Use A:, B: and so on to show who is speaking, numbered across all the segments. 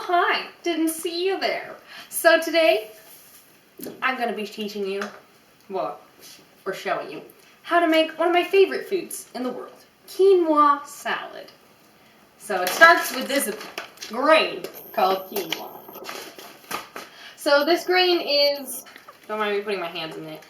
A: hi, didn't see you there. So today, I'm going to be teaching you, or showing you, how to make one of my favorite foods in the world, quinoa salad. So it starts with this grain called quinoa. So this grain is, don't mind me putting my hands in it,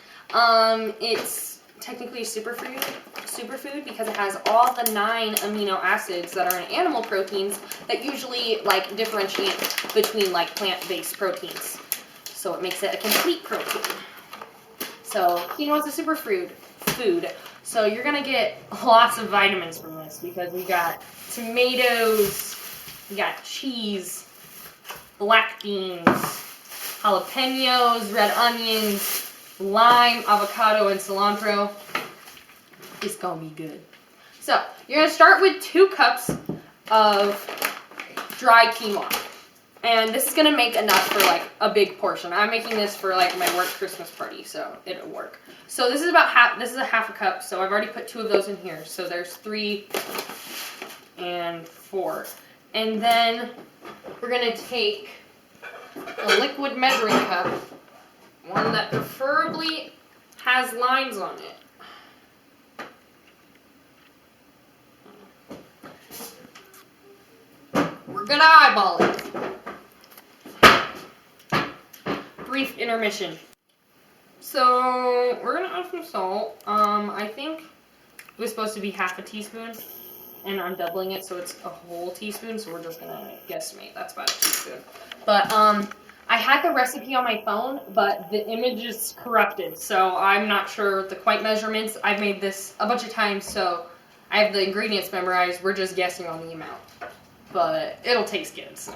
A: it's technically a superfood because it has all the 9 amino acids that are in animal proteins that usually differentiate between plant-based proteins. So it makes it a complete protein. So quinoa is a superfood. So you're gonna get lots of vitamins from this because we got tomatoes, we got cheese, black beans, jalapenos, red onions, lime, avocado, and cilantro. It's gonna be good. So you're gonna start with 2 cups of dry quinoa. And this is gonna make enough for a big portion. I'm making this for my work Christmas party, so it'll work. So this is about half a cup, so I've already put 2 of those in here. So there's 3 and 4. And then we're gonna take a liquid measuring cup, one that preferably has lines on it. We're gonna eyeball it. Brief intermission. So we're gonna add some salt. I think it was supposed to be half a teaspoon, and I'm doubling it so it's a whole teaspoon. So we're just gonna guesstimate that's about a teaspoon. But I had the recipe on my phone, but the image is corrupted, so I'm not sure the quite measurements. I've made this a bunch of times, so I have the ingredients memorized. We're just guessing on the amount, but it'll taste good. So.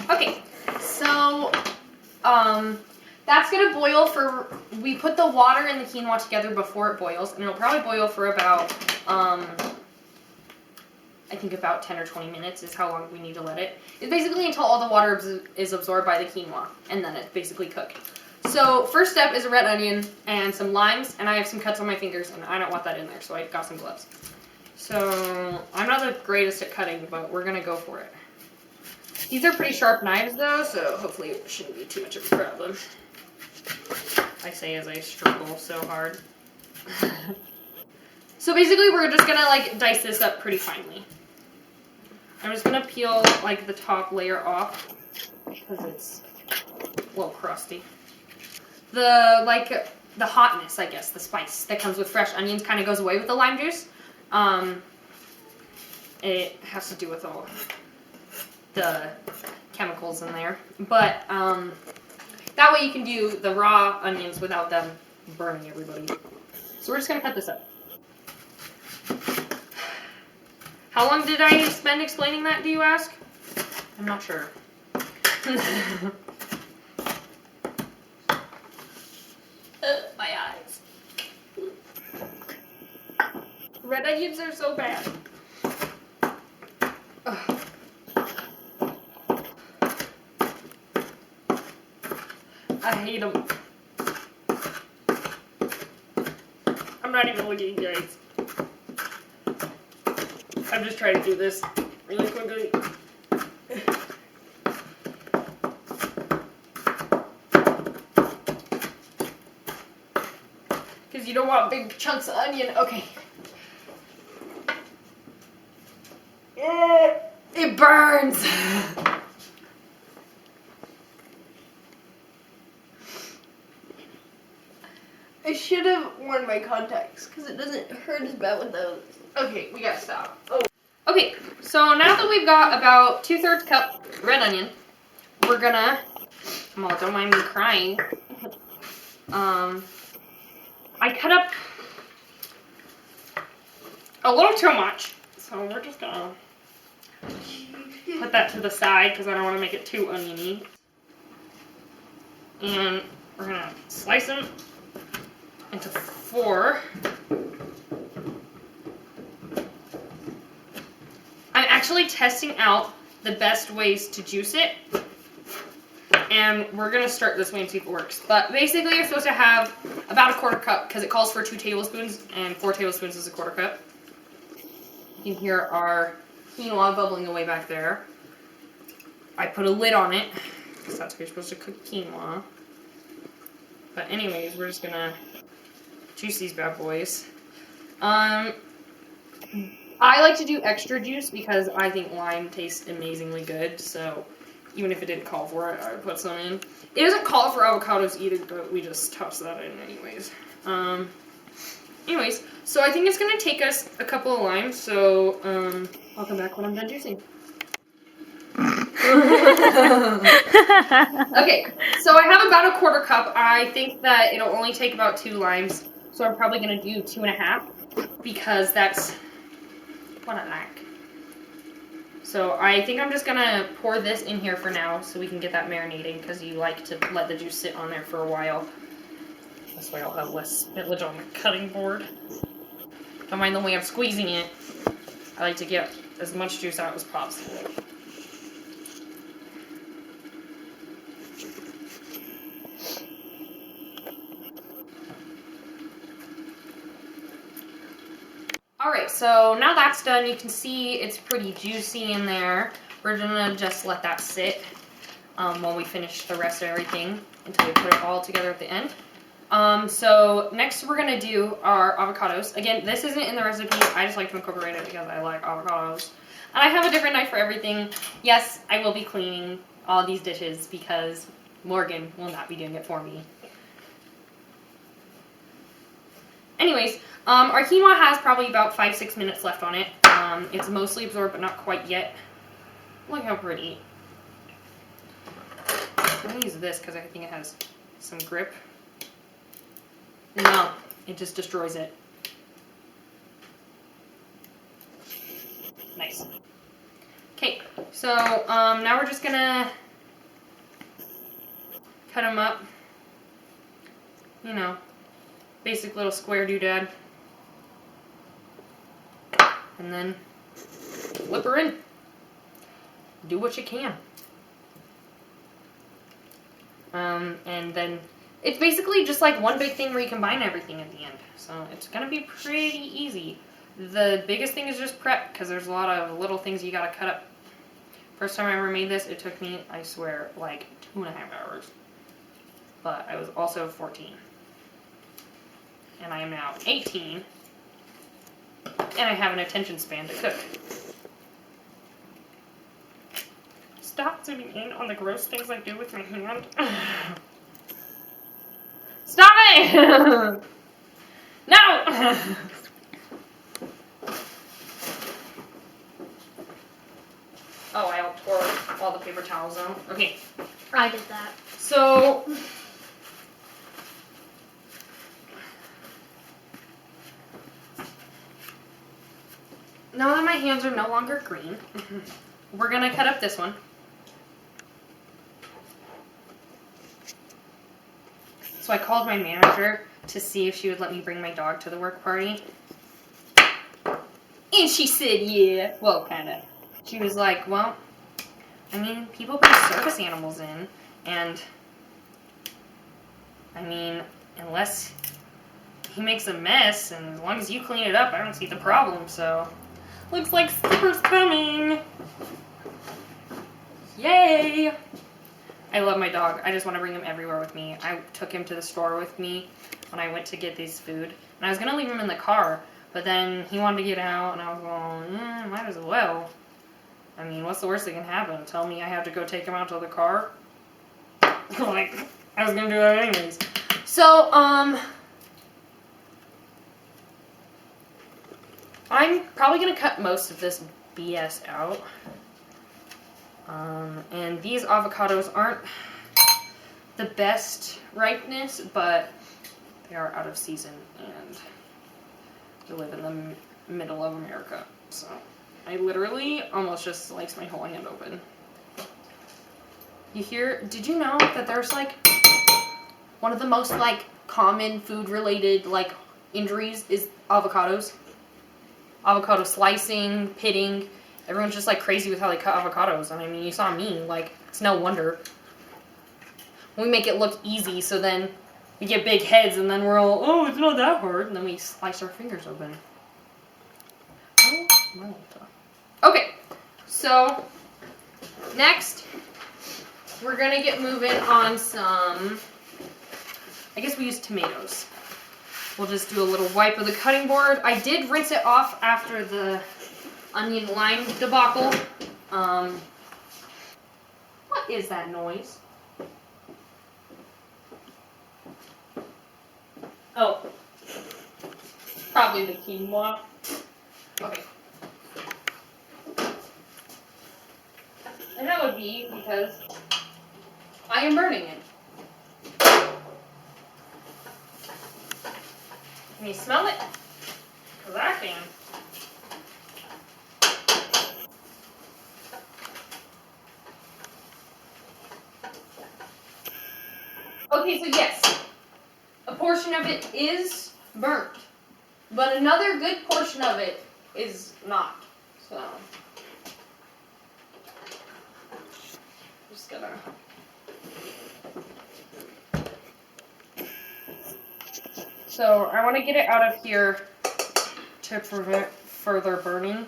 A: Okay, so that's gonna boil we put the water and the quinoa together before it boils, and it'll probably boil for about I think about 10 or 20 minutes is how long we need to let it. It's basically until all the water is absorbed by the quinoa, and then it's basically cooked. So first step is a red onion and some limes, and I have some cuts on my fingers, and I don't want that in there, so I got some gloves. So I'm not the greatest at cutting, but we're gonna go for it. These are pretty sharp knives though, so hopefully it shouldn't be too much of a problem. I say as I struggle so hard. So basically we're just gonna dice this up pretty finely. I'm just gonna peel the top layer off because it's a little crusty. The hotness, I guess, the spice that comes with fresh onions kind of goes away with the lime juice. It has to do with all the chemicals in there, but that way you can do the raw onions without them burning everybody. So we're just gonna cut this up. How long did I spend explaining that, do you ask? I'm not sure. My eyes. Red onions are so bad. Ugh. I hate them. I'm not even looking, guys. I'm just trying to do this really quickly. Because you don't want big chunks of onion. Okay. It burns! I should have worn my contacts because it doesn't hurt as bad with those. Okay, we gotta stop. Oh. Okay, so now that we've got about 2/3 cup red onion, we're gonna, well, don't mind me crying. I cut up a little too much, so we're just gonna put that to the side because I don't want to make it too oniony. And we're gonna slice them into 4. I'm actually testing out the best ways to juice it. and we're gonna start this way and see if it works. But basically, you're supposed to have about a quarter cup because it calls for 2 tablespoons, and 4 tablespoons is a quarter cup. You can hear our quinoa bubbling away back there. I put a lid on it because that's how you're supposed to cook quinoa. But anyways, we're just gonna juice these bad boys. I like to do extra juice because I think lime tastes amazingly good, so even if it didn't call for it, I would put some in. It doesn't call for avocados either, but we just toss that in anyways. Anyways, so I think it's going to take us a couple of limes, so I'll come back when I'm done juicing. Okay, so I have about a quarter cup. I think that it'll only take about 2 limes, so I'm probably going to do 2.5 because that's what I like. So I think I'm just going to pour this in here for now so we can get that marinating because you like to let the juice sit on there for a while. This way I'll have less spillage on the cutting board. Don't mind the way I'm squeezing it. I like to get as much juice out as possible. Alright, so now that's done, you can see it's pretty juicy in there. We're gonna just let that sit while we finish the rest of everything until we put it all together at the end. So next we're gonna do our avocados. Again, this isn't in the recipe, I just like to incorporate it because I like avocados. And I have a different knife for everything. Yes, I will be cleaning all these dishes because Morgan will not be doing it for me. Anyways, our quinoa has probably about 5-6 minutes left on it. It's mostly absorbed, but not quite yet. Look how pretty. I'm going to use this because I think it has some grip. No, it just destroys it. Nice. Okay, so now we're just going to cut them up. You know, basic little square doodad. And then flip her in. Do what you can. And then it's basically just like one big thing where you combine everything at the end. So it's going to be pretty easy. The biggest thing is just prep because there's a lot of little things you got to cut up. First time I ever made this, it took me, I swear, like 2.5 hours. But I was also 14. And I am now 18. And I have an attention span to cook. Stop zooming in on the gross things I do with my hand. Stop it! No! Oh, I tore all the paper towels out. Okay.
B: I did that.
A: So now that my hands are no longer green, we're gonna cut up this one. So I called my manager to see if she would let me bring my dog to the work party. And she said, yeah. Well, kinda. She was like, well, I mean, people bring circus animals in, and I mean, unless he makes a mess, and as long as you clean it up, I don't see the problem, so. Looks like Skipper's coming! Yay! I love my dog. I just want to bring him everywhere with me. I took him to the store with me when I went to get this food. And I was going to leave him in the car, but then he wanted to get out, and I was going, might as well. I mean, what's the worst that can happen? Tell me I have to go take him out to the car? Like, I was going to do that anyways. So, I'm probably going to cut most of this BS out. And these avocados aren't the best ripeness, but they are out of season, and we live in the middle of America, so I literally almost just sliced my whole hand open. Did you know that there's like one of the most like common food related like injuries is avocados? Avocado slicing, pitting. Everyone's just like crazy with how they cut avocados. And I mean, you saw me, like, it's no wonder. We make it look easy, so then we get big heads, and then we're all, oh, it's not that hard, and then we slice our fingers open. Oh, my God. Okay, so next we're gonna get moving on some, I guess we use tomatoes. We'll just do a little wipe of the cutting board. I did rinse it off after the onion lime debacle. What is that noise? Oh, probably the quinoa. Okay. And that would be because I am burning it. Can you smell it? Because I can. Okay, so yes, a portion of it is burnt, but another good portion of it is not. So, just gonna. So I want to get it out of here to prevent further burning.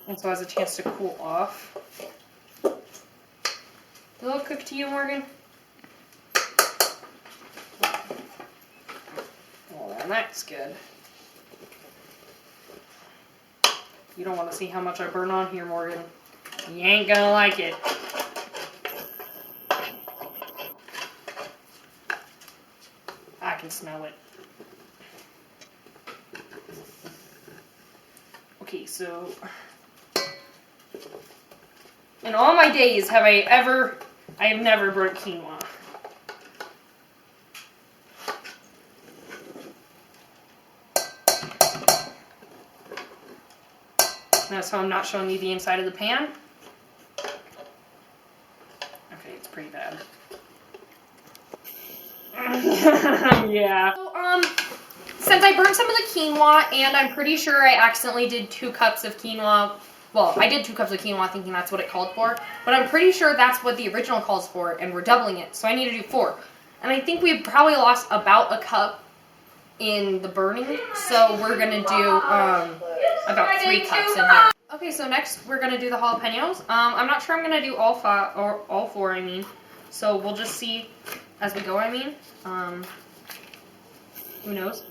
A: And so it has a chance to cool off. Did it cook to you, Morgan? Well, then that's good. You don't want to see how much I burn on here, Morgan. You ain't gonna like it. I can smell it. Okay, so in all my days I have never burnt quinoa. Now, so I'm not showing you the inside of the pan. Okay, it's pretty bad. Yeah. So, since I burned some of the quinoa, and I'm pretty sure I accidentally did 2 cups of quinoa. Well, I did 2 cups of quinoa thinking that's what it called for, but I'm pretty sure that's what the original calls for, and we're doubling it, so I need to do 4. And I think we probably lost about a cup in the burning, so we're gonna do about 3 cups in here. Okay, so next we're gonna do the jalapenos. I'm not sure I'm gonna do all 5 or all 4. I mean, so we'll just see as we go. I mean, who knows?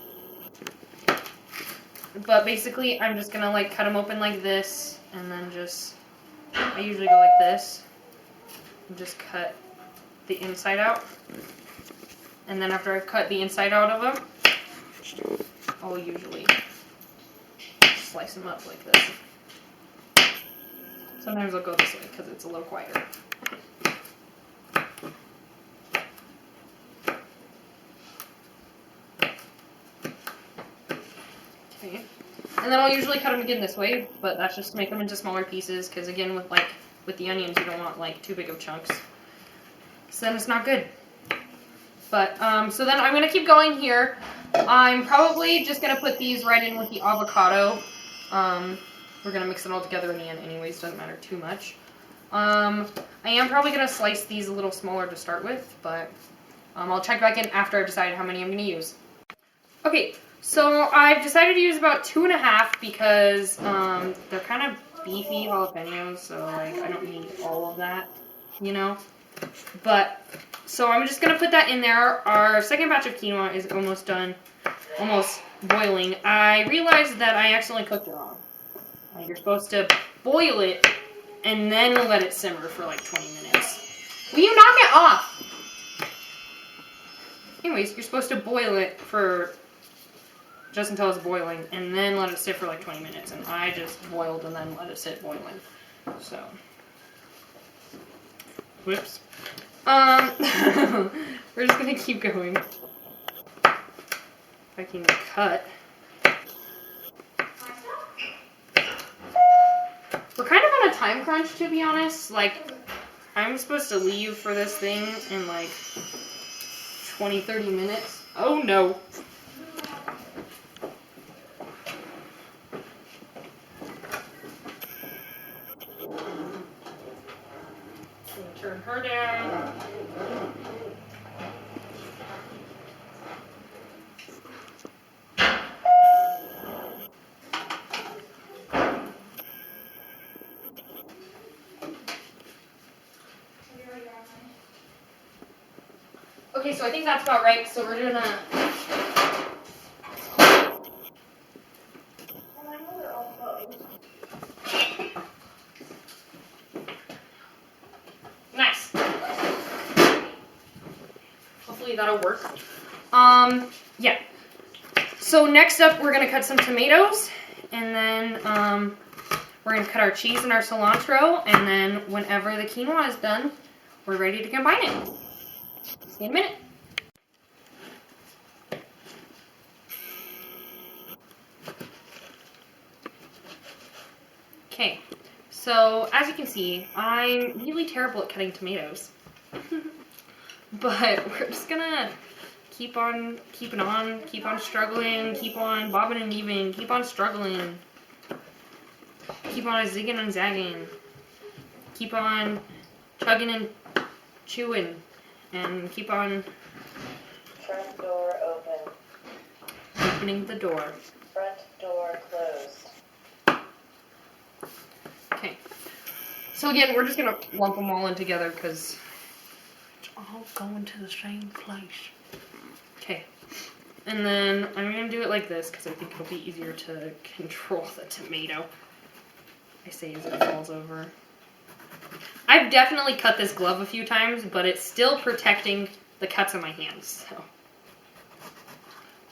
A: But basically, I'm just gonna like cut them open like this, and then just I usually go like this, and just cut the inside out. And then after I've cut the inside out of them, I'll usually slice them up like this. Sometimes I'll go this way because it's a little quieter. Okay. And then I'll usually cut them again this way, but that's just to make them into smaller pieces because again, with the onions, you don't want like too big of chunks. So then it's not good. But, so then I'm going to keep going here. I'm probably just going to put these right in with the avocado. We're going to mix it all together in the end anyways, doesn't matter too much. I am probably going to slice these a little smaller to start with, but I'll check back in after I've decided how many I'm going to use. Okay, so I've decided to use about 2.5 because they're kind of beefy jalapenos, so like I don't need all of that, you know? But, so I'm just going to put that in there. Our second batch of quinoa is almost done, almost boiling. I realized that I accidentally cooked it wrong. You're supposed to boil it and then let it simmer for like 20 minutes. Will you knock it off? Anyways, you're supposed to boil it for just until it's boiling and then let it sit for like 20 minutes. And I just boiled and then let it sit boiling. So, whoops. We're just gonna keep going. If I can cut. We're kind of on a time crunch, to be honest. Like, I'm supposed to leave for this thing in like 20-30 minutes. Oh no. Turn her down. Okay, so I think that's about right. So we're gonna. Nice. Hopefully that'll work. Yeah. So next up, we're gonna cut some tomatoes, and then we're gonna cut our cheese and our cilantro, and then whenever the quinoa is done, we're ready to combine it. See you in a minute. Okay, so as you can see, I'm really terrible at cutting tomatoes. But we're just gonna keep on keeping on, keep on struggling, keep on bobbing and weaving, keep on struggling, keep on zigging and zagging, keep on chugging and chewing, and keep on
B: Front door open.
A: opening the door.
B: Front door closed.
A: Okay. So again, we're just gonna lump them all in together because it's all going to the same place. Okay. And then I'm gonna do it like this because I think it'll be easier to control the tomato. I say as it falls over. I've definitely cut this glove a few times, but it's still protecting the cuts on my hands, so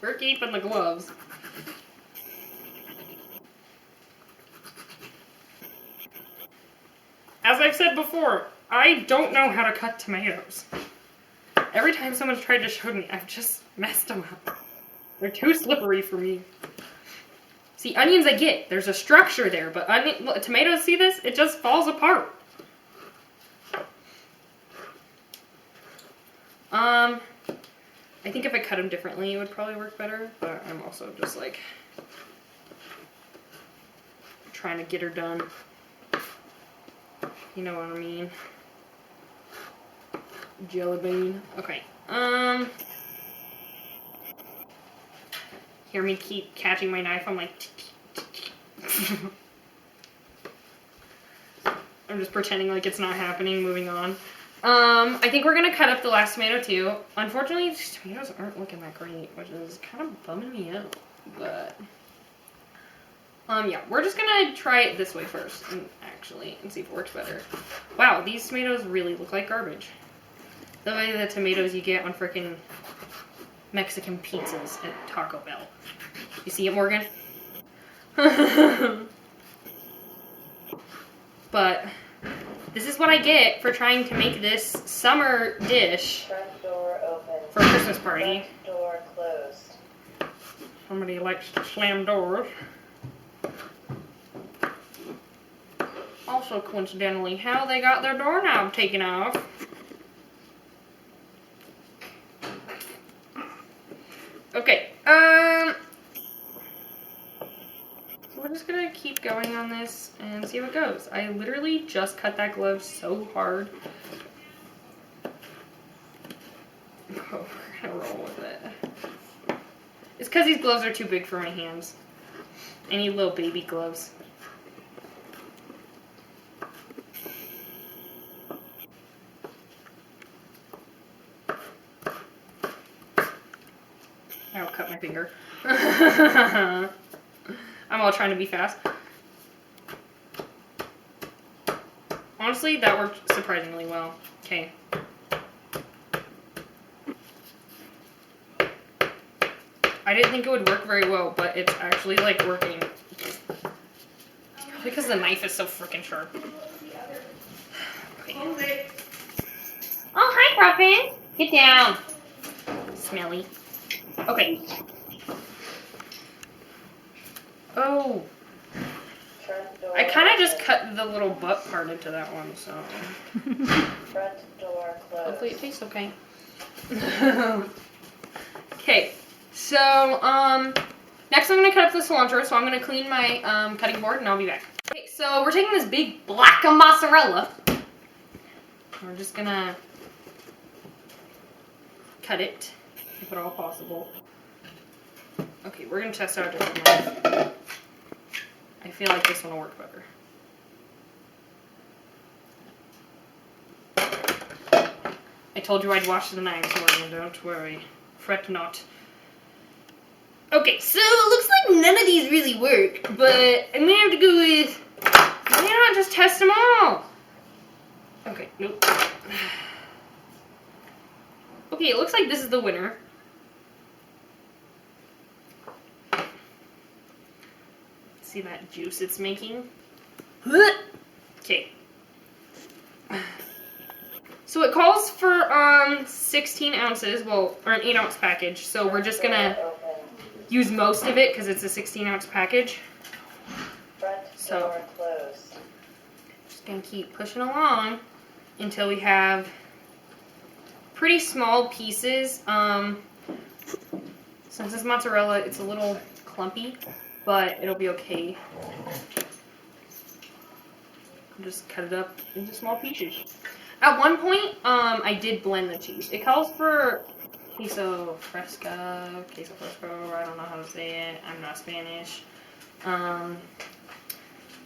A: we're keeping the gloves. As I've said before, I don't know how to cut tomatoes. Every time someone's tried to show me, I've just messed them up. They're too slippery for me. See, onions I get. There's a structure there, but tomatoes, see this? It just falls apart. I think if I cut them differently, it would probably work better, but I'm also just like trying to get her done. You know what I mean? Jelly bean. Okay. Hear me keep catching my knife. I'm like. I'm just pretending like it's not happening. Moving on. I think we're gonna cut up the last tomato too. Unfortunately, these tomatoes aren't looking that great, which is kind of bumming me out. But yeah, we're just gonna try it this way first, and see if it works better. Wow, these tomatoes really look like garbage. The way the tomatoes you get on frickin' Mexican pizzas at Taco Bell. You see it, Morgan? But this is what I get for trying to make this summer dish
B: Front door open.
A: for a Christmas party.
B: Front door closed.
A: Somebody likes to slam doors. Also, coincidentally, how they got their doorknob taken off. Okay, we're just gonna keep going on this and see how it goes. I literally just cut that glove so hard. Oh, we're gonna roll with it. It's because these gloves are too big for my hands. I need little baby gloves. I'll cut my finger. I'm all trying to be fast. Honestly, that worked surprisingly well. Okay. I didn't think it would work very well, but it's actually like working. It's probably because the knife is so freaking sharp. Okay. Oh, hi, Profin. Get down. Smelly. Okay.
B: Oh. Front door
A: I kind of just
B: open.
A: cut the little butt part into that one, so
B: Front door closed.
A: hopefully it tastes okay. Okay, so next I'm gonna cut up the cilantro. So I'm gonna clean my cutting board, and I'll be back. Okay, so we're taking this big black mozzarella. We're just gonna cut it, if at all possible. Okay, we're gonna test out a different knife. I feel like this one will work better. I told you I'd wash the knives, Morgan, don't worry. Fret not. Okay, so it looks like none of these really work, but I'm gonna have to go with, why not just test them all? Okay, nope. Okay, it looks like this is the winner. See that juice it's making? Okay. So it calls for 16 ounces, well, or an 8-ounce package. So we're just gonna use most of it because it's a 16-ounce package.
B: Front door closed.
A: Just gonna keep pushing along until we have pretty small pieces. Since it's mozzarella, it's a little clumpy, but it'll be okay. Just cut it up into small pieces. At one point, I did blend the cheese. It calls for queso fresco, I don't know how to say it. I'm not Spanish.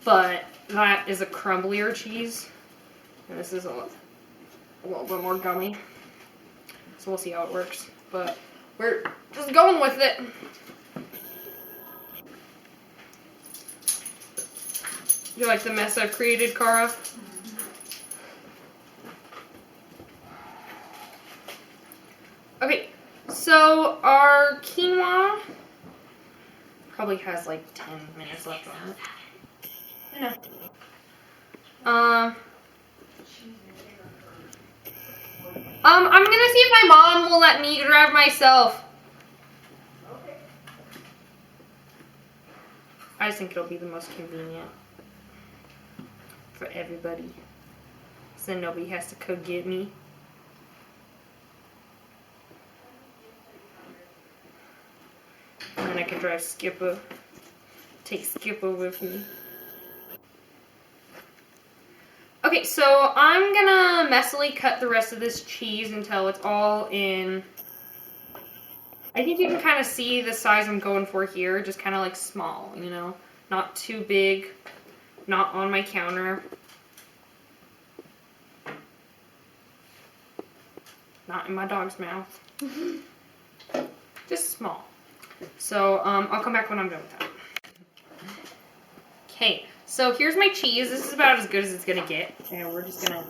A: But that is a crumblier cheese. And this is a little bit more gummy. So we'll see how it works. But we're just going with it. You like the mess I've created, Cara? Okay, so our quinoa probably has like 10 minutes left on it. I know. I'm gonna see if my mom will let me grab myself. I just think it'll be the most convenient for everybody. So nobody has to go get me. And then I can drive Skipper. Take Skipper with me. Okay, so I'm gonna messily cut the rest of this cheese until it's all in. I think you can kind of see the size I'm going for here, just kind of like small, you know? Not too big, not on my counter. Not in my dog's mouth. Just small. So, I'll come back when I'm done with that. Okay, so here's my cheese. This is about as good as it's gonna get. And we're just gonna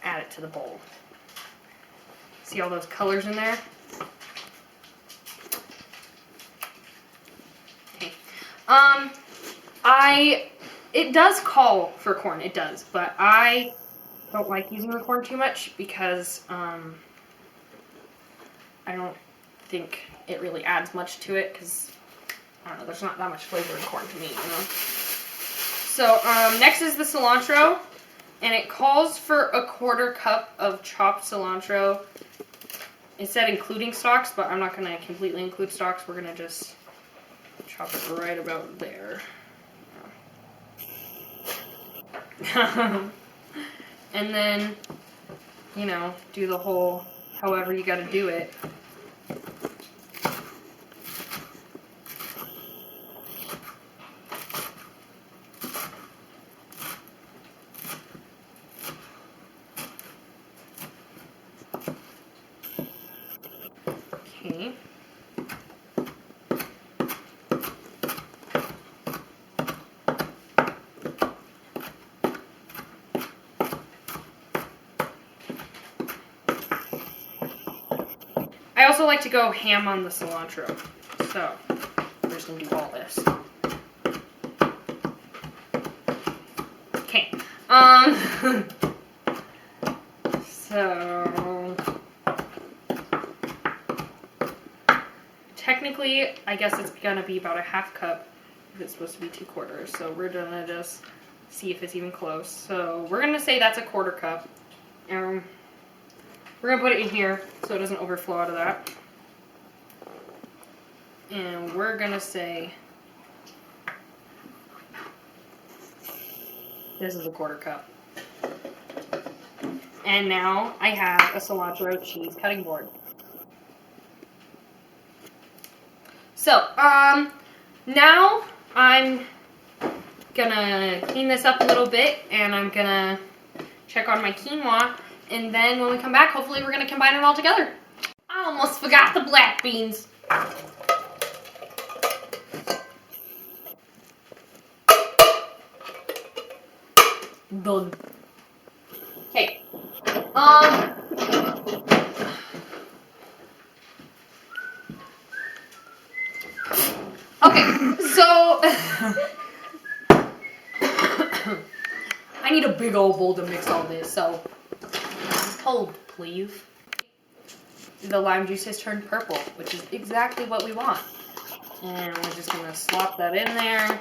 A: add it to the bowl. See all those colors in there? Okay. It does call for corn, it does, but I don't like using the corn too much because, I don't think it really adds much to it because, I don't know, there's not that much flavor in corn to me, you know? So, next is the cilantro, and it calls for a 1/4 cup of chopped cilantro. It said including stalks, but I'm not going to completely include stalks. We're going to just chop it right about there. And then, you know, do the whole however you got to do it. Okay. I also like to go ham on the cilantro, so we're just gonna do all this. Okay. So technically, I guess it's gonna be about a 1/2 cup. It's supposed to be 2/4, so we're gonna just see if it's even close. So we're gonna say that's a 1/4 cup. We're gonna put it in here so it doesn't overflow out of that. And we're gonna say this is a 1/4 cup. And now I have a cilantro cheese cutting board. So, now I'm gonna clean this up a little bit, and I'm gonna check on my quinoa, and then when we come back, hopefully we're gonna combine it all together. I almost forgot the black beans. Done. Okay. Okay, so I need a big old bowl to mix all this, so hold, please. The lime juice has turned purple, which is exactly what we want. And we're just gonna slop that in there.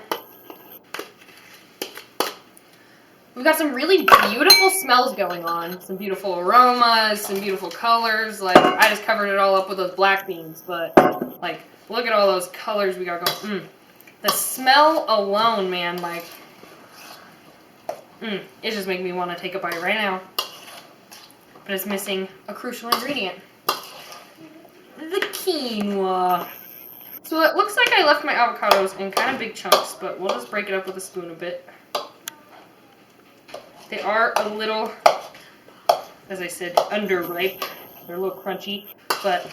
A: We've got some really beautiful smells going on. Some beautiful aromas, some beautiful colors. Like, I just covered it all up with those black beans, but, like, look at all those colors we got going. The smell alone, man, like, it just makes me want to take a bite right now. But it's missing a crucial ingredient. The quinoa. So it looks like I left my avocados in kind of big chunks, but we'll just break it up with a spoon a bit. They are a little, as I said, underripe. They're a little crunchy, but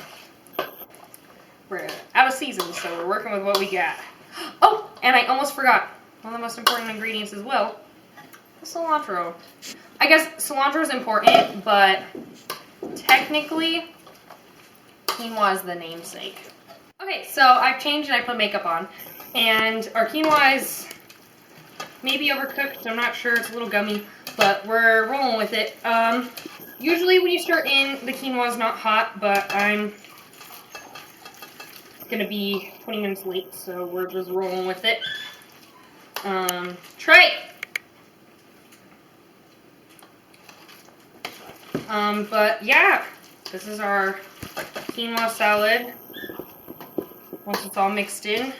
A: we're out of season, so we're working with what we got. Oh, and I almost forgot one of the most important ingredients as well, the cilantro. I guess cilantro is important, but technically, quinoa is the namesake. Okay, so I've changed and I put makeup on, and our quinoa is maybe overcooked, I'm not sure, it's a little gummy, but we're rolling with it. Usually when you stir in, the quinoa is not hot, but I'm gonna be 20 minutes late, so we're just rolling with it. Trey! But yeah, this is our quinoa salad. Once it's all mixed in,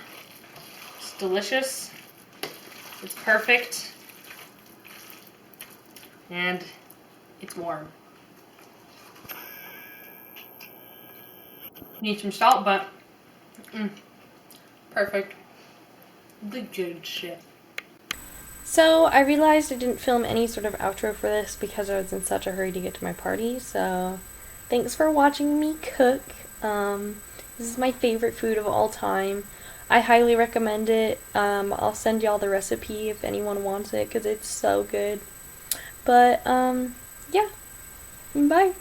A: it's delicious. It's perfect. And it's warm. Need some salt, but perfect. The good shit.
C: So I realized I didn't film any sort of outro for this because I was in such a hurry to get to my party, so thanks for watching me cook. This is my favorite food of all time. I highly recommend it. I'll send y'all the recipe if anyone wants it because it's so good. But, yeah. Bye.